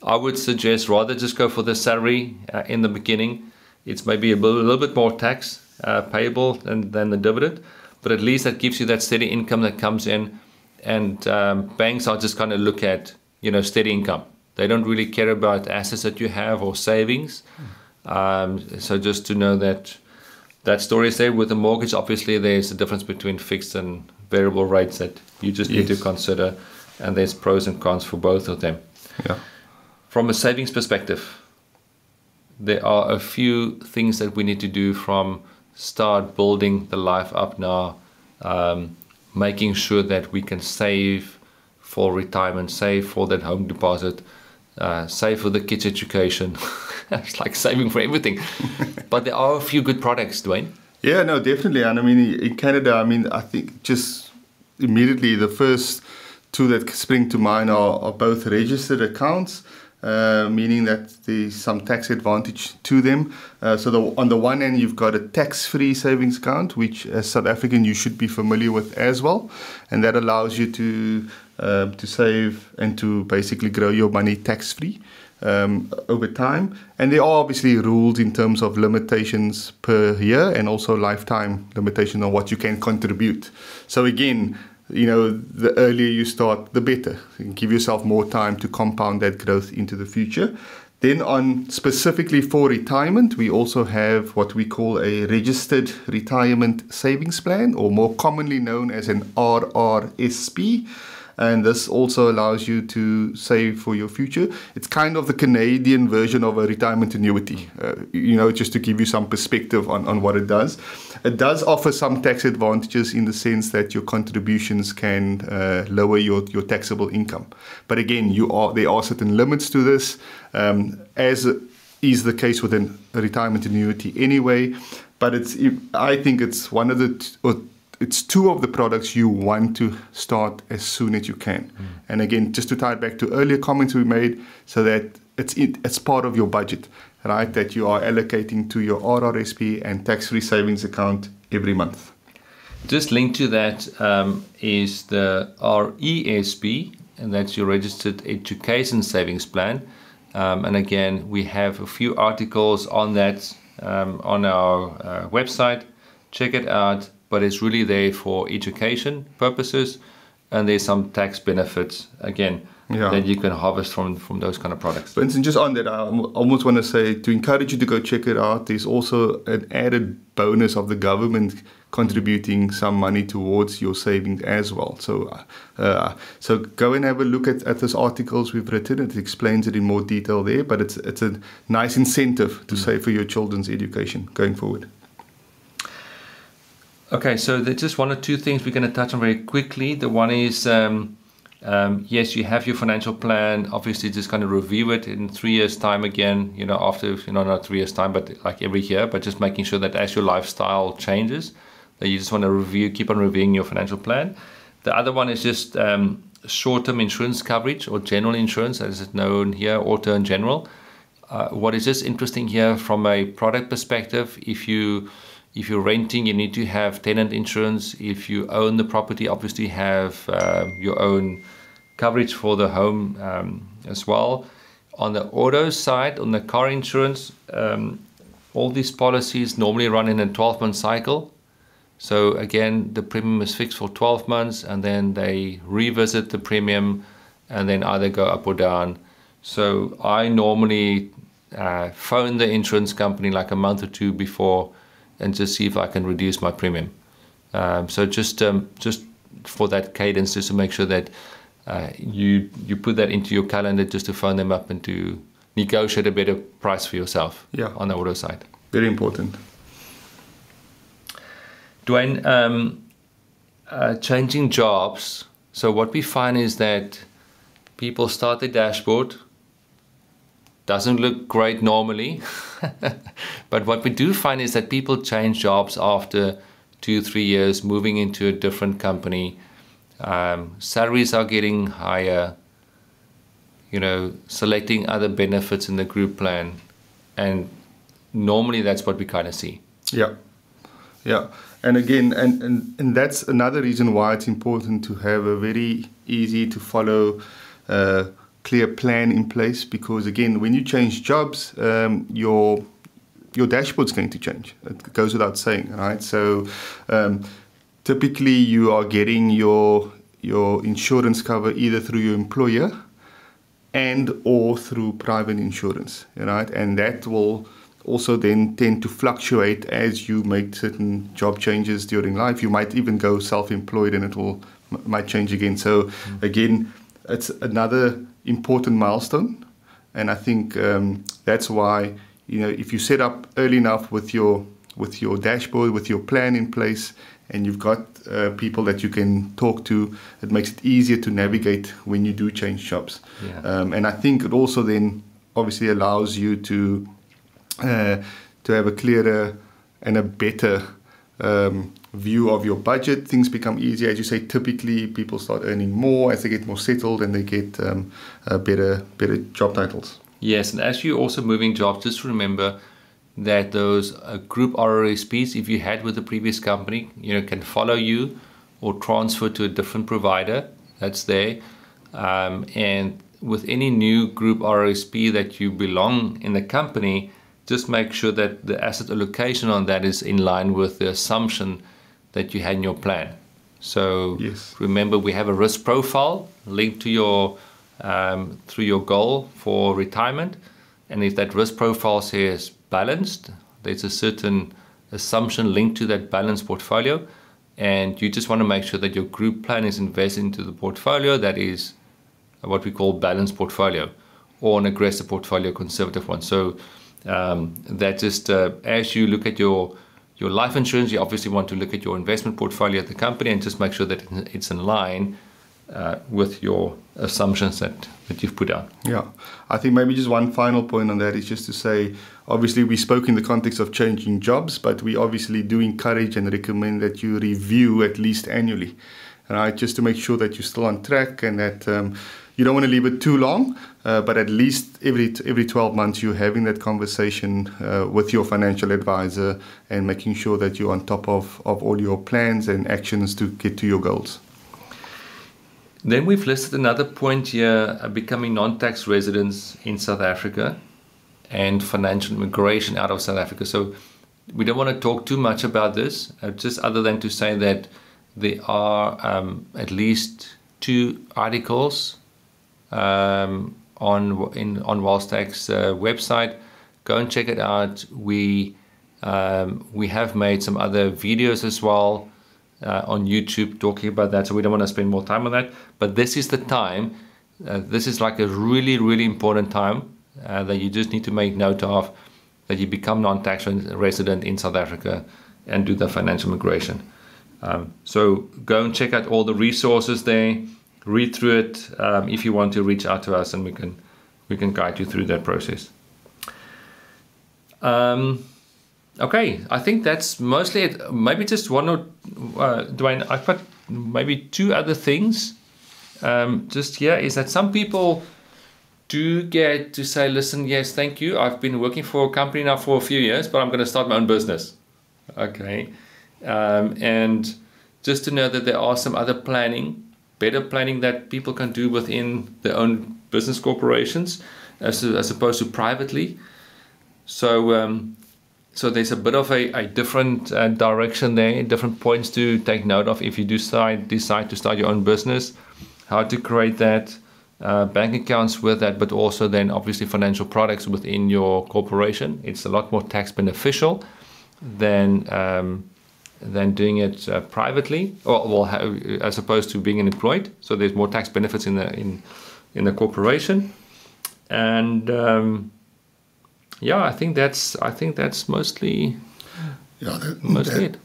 I would suggest rather just go for the salary in the beginning. It's maybe a little bit more tax payable than the dividend, but at least that gives you that steady income that comes in. And banks are just kind of look at, steady income. They don't really care about assets that you have or savings. So just to know that story is there. With a mortgage, obviously there's a difference between fixed and variable rates that you just need to consider, and there's pros and cons for both of them. Yeah. From a savings perspective, there are a few things that we need to do from start building the life up now, making sure that we can save for retirement, save for that home deposit, save for the kids' education. It's like saving for everything. But there are a few good products, Duane. Yeah, no, definitely. And I mean, in Canada, I think just immediately the first two that spring to mind are both registered accounts, meaning that there's some tax advantage to them. On the one hand, you've got a tax-free savings account, which as South African you should be familiar with as well, and that allows you to save and to basically grow your money tax-free over time. And there are obviously rules in terms of limitations per year and also lifetime limitation on what you can contribute. So again, the earlier you start, the better. You can give yourself more time to compound that growth into the future. Then on specifically for retirement, we also have what we call a registered retirement savings plan, or more commonly known as an RRSP. And this also allows you to save for your future. It's kind of the Canadian version of a retirement annuity, just to give you some perspective on what it does. It does offer some tax advantages in the sense that your contributions can lower your taxable income. But again, there are certain limits to this, as is the case with a retirement annuity anyway. But I think it's one of it's two of the products you want to start as soon as you can. And again, just to tie it back to earlier comments we made, so that it's part of your budget, right? That you are allocating to your RRSP and tax-free savings account every month. Just linked to that is the RESP, and that's your Registered Education Savings Plan. And again, we have a few articles on that on our website. Check it out. But it's really there for education purposes, and there's some tax benefits, again, that you can harvest from those kind of products. For instance, just on that, I almost want to say, to encourage you to go check it out, there's also an added bonus of the government contributing some money towards your savings as well. So go and have a look at this articles we've written. It explains it in more detail there, but it's a nice incentive to save for your children's education going forward. Okay, so there's just one or two things we're going to touch on very quickly. The one is, yes, you have your financial plan. Obviously, just kind of review it in 3 years' time again, after, not 3 years' time, but like every year, but just making sure that as your lifestyle changes, that you just want to keep on reviewing your financial plan. The other one is just short-term insurance coverage, or general insurance, as it's known here, auto and general. What is just interesting here from a product perspective, if you're renting, you need to have tenant insurance. If you own the property, obviously have your own coverage for the home as well. On the auto side, on the car insurance, all these policies normally run in a 12-month cycle. So again, the premium is fixed for 12 months, and then they revisit the premium and then either go up or down. So I normally phone the insurance company like a month or two before and just see if I can reduce my premium. So just for that cadence, just to make sure that you put that into your calendar, just to phone them up and to negotiate a better price for yourself on the auto side. Very important. Duane, changing jobs. So what we find is that people start their dashboard, doesn't look great normally. But what we do find is that people change jobs after 2-3 years, moving into a different company. Salaries are getting higher, selecting other benefits in the group plan. And normally that's what we kind of see. Yeah. And again, and that's another reason why it's important to have a very easy to follow clear plan in place, because again, when you change jobs, your dashboard's going to change. It goes without saying, right? So typically you are getting your insurance cover either through your employer and or through private insurance, right? And that will also then tend to fluctuate as you make certain job changes during life. You might even go self-employed and it might change again. So again, it's another important milestone, and I think that's why if you set up early enough with your dashboard, with your plan in place, and you've got people that you can talk to, it makes it easier to navigate when you do change jobs. And I think it also then obviously allows you to have a clearer and a better view of your budget, things become easier. As you say, typically people start earning more as they get more settled and they get better job titles. Yes, and as you're also moving jobs, just remember that those group RRSPs, if you had with the previous company, can follow you or transfer to a different provider that's there. And with any new group RRSP that you belong in the company, just make sure that the asset allocation on that is in line with the assumption that you had in your plan. So yes. Remember, we have a risk profile linked to your through your goal for retirement, and if that risk profile says balanced, there's a certain assumption linked to that balanced portfolio, and you just want to make sure that your group plan is invested into the portfolio that is what we call balanced portfolio, or an aggressive portfolio, conservative one. So that just as you look at your life insurance, you obviously want to look at your investment portfolio at the company and just make sure that it's in line with your assumptions that you've put out. Yeah, I think maybe just one final point on that is just to say, obviously we spoke in the context of changing jobs, but we obviously do encourage and recommend that you review at least annually, right? Just to make sure that you're still on track and that you don't want to leave it too long, but at least every 12 months you're having that conversation with your financial advisor and making sure that you're on top of all your plans and actions to get to your goals. Then we've listed another point here, becoming non-tax residents in South Africa and financial immigration out of South Africa. So we don't want to talk too much about this, just other than to say that there are at least 2 articles on wealthstack's website. Go and check it out. We have made some other videos as well on YouTube talking about that, so we don't want to spend more time on that. But this is the time. This is like a really, really important time that you just need to make note of, that you become non-tax resident in South Africa and do the financial migration. So go and check out all the resources there. Read through it if you want to reach out to us, and we can guide you through that process. Okay, I think that's mostly it. Maybe just one or Duane, I've got maybe 2 other things. Just here is that some people do get to say, listen, yes, thank you. I've been working for a company now for a few years, but I'm going to start my own business. Okay. And just to know that there are some other better planning that people can do within their own business corporations as opposed to privately. So there's a bit of a different direction there, different points to take note of if you decide to start your own business, how to create that, bank accounts with that, but also then obviously financial products within your corporation. It's a lot more tax beneficial than doing it privately, or as opposed to being employed. So there's more tax benefits in the corporation, and yeah, I think that's mostly it.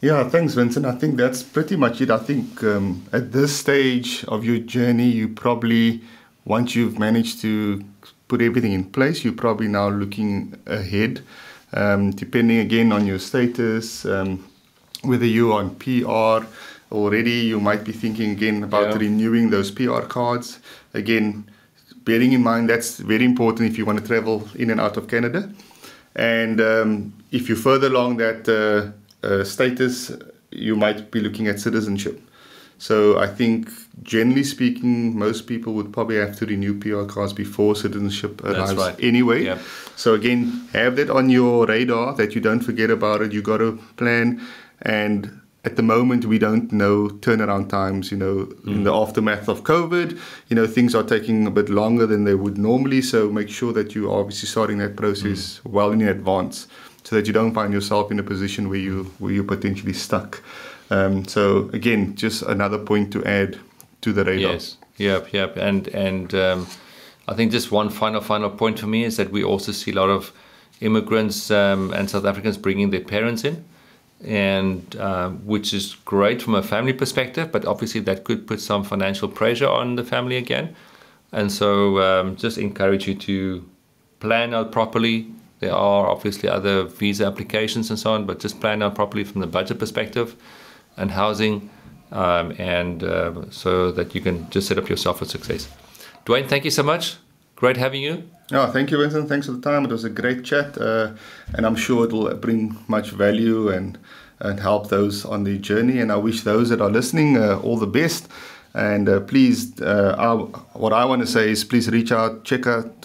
Yeah, thanks, Vincent. I think that's pretty much it. I think at this stage of your journey, you probably, once you've managed to put everything in place, you're probably now looking ahead, depending again on your status, whether you're on PR already, you might be thinking again about renewing those PR cards. Again, bearing in mind that's very important if you want to travel in and out of Canada. And if you're further along that status, you might be looking at citizenship. So I think, generally speaking, most people would probably have to renew PR cards before citizenship arrives anyway. Yep. So again, have that on your radar, that you don't forget about it. You got to plan. And at the moment, we don't know turnaround times, in the aftermath of COVID, things are taking a bit longer than they would normally. So make sure that you are obviously starting that process well in advance, so that you don't find yourself in a position where you're potentially stuck. So again, just another point to add to the radar. Yes, yep. And I think just one final point for me is that we also see a lot of immigrants and South Africans bringing their parents in, and which is great from a family perspective, but obviously that could put some financial pressure on the family again. And so just encourage you to plan out properly, There are obviously other visa applications and so on, but just plan out properly from the budget perspective and housing, so that you can just set up yourself for success. Duane, thank you so much. Great having you. Oh, thank you, Vincent. Thanks for the time. It was a great chat, and I'm sure it will bring much value and help those on the journey. And I wish those that are listening all the best. And please, what I want to say is please reach out, check out